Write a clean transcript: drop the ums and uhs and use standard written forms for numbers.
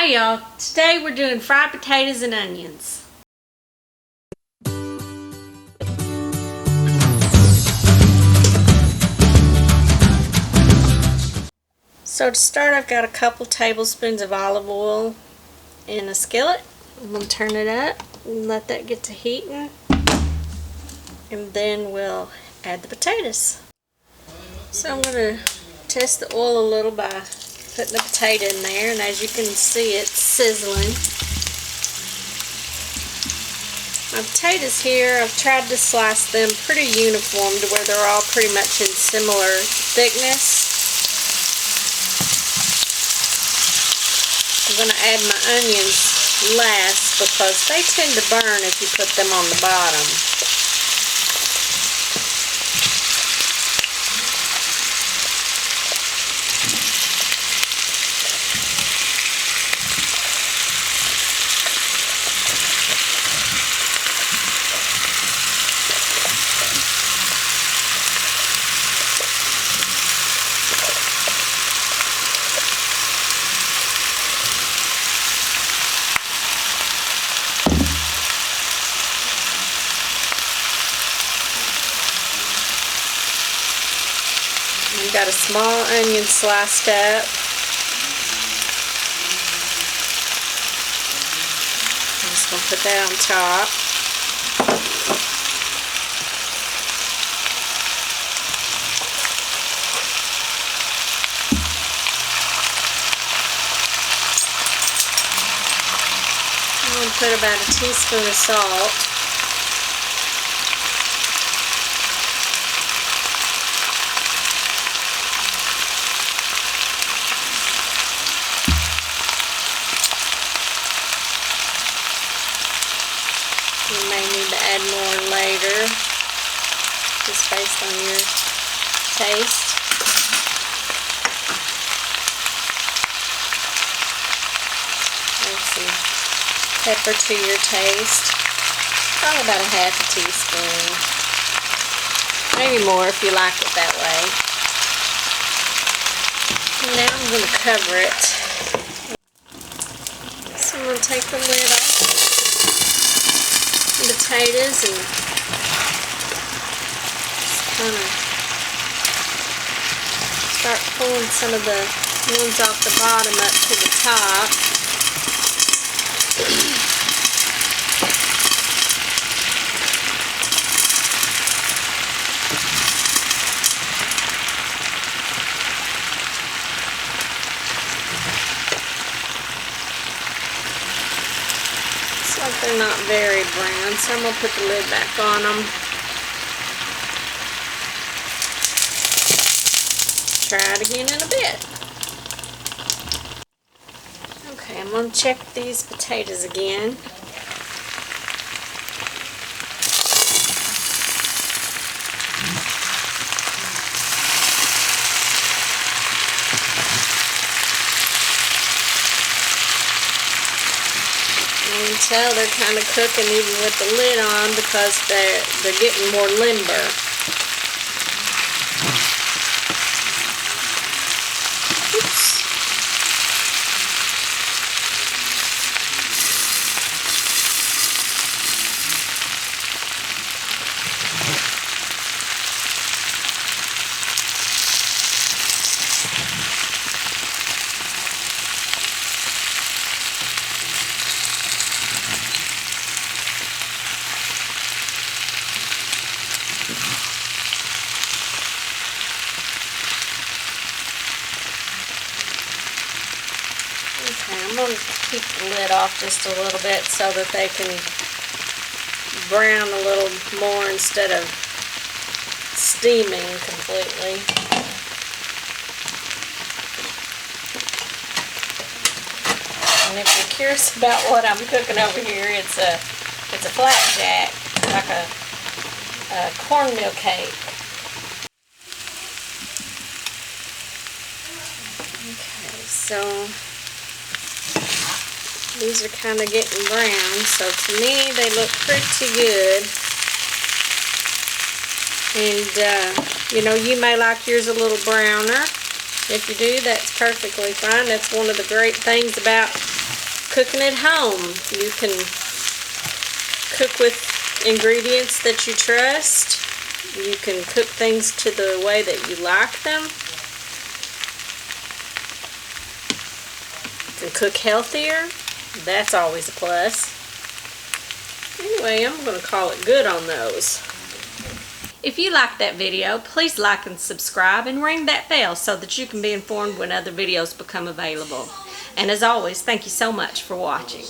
Hi y'all, today we're doing fried potatoes and onions. So to start, I've got a couple tablespoons of olive oil in a skillet. I'm going to turn it up and let that get to heating, and then we'll add the potatoes. So I'm going to test the oil a little by putting the potato in there, and as you can see, it's sizzling. My potatoes here, I've tried to slice them pretty uniform to where they're all pretty much in similar thickness. I'm going to add my onions last because they tend to burn if you put them on the bottom. I've got a small onion sliced up. I'm just going to put that on top. I'm going to put about a teaspoon of salt. You may need to add more later, just based on your taste. Let's see, pepper to your taste, probably about a half a teaspoon, maybe more if you like it that way. And now I'm going to cover it. So I'm going to take the lid off the potatoes and kind of start pulling some of the ones off the bottom up to the top. Like they're not very brown, so I'm going to put the lid back on them. Try it again in a bit. Okay, I'm going to check these potatoes again. You can tell they're kind of cooking even with the lid on because they're getting more limber. Oops. Okay, I'm going to keep the lid off just a little bit so that they can brown a little more instead of steaming completely. And if you're curious about what I'm cooking over here, it's a flapjack, like a cornmeal cake. Okay, so these are kind of getting brown, so to me they look pretty good. And you know, you may like yours a little browner. If you do, that's perfectly fine. That's one of the great things about cooking at home. You can cook with ingredients that you trust. You can cook things to the way that you like them. You can cook healthier. That's always a plus. Anyway, I'm going to call it good on those. If you liked that video, please like and subscribe and ring that bell so that you can be informed when other videos become available. And as always, thank you so much for watching.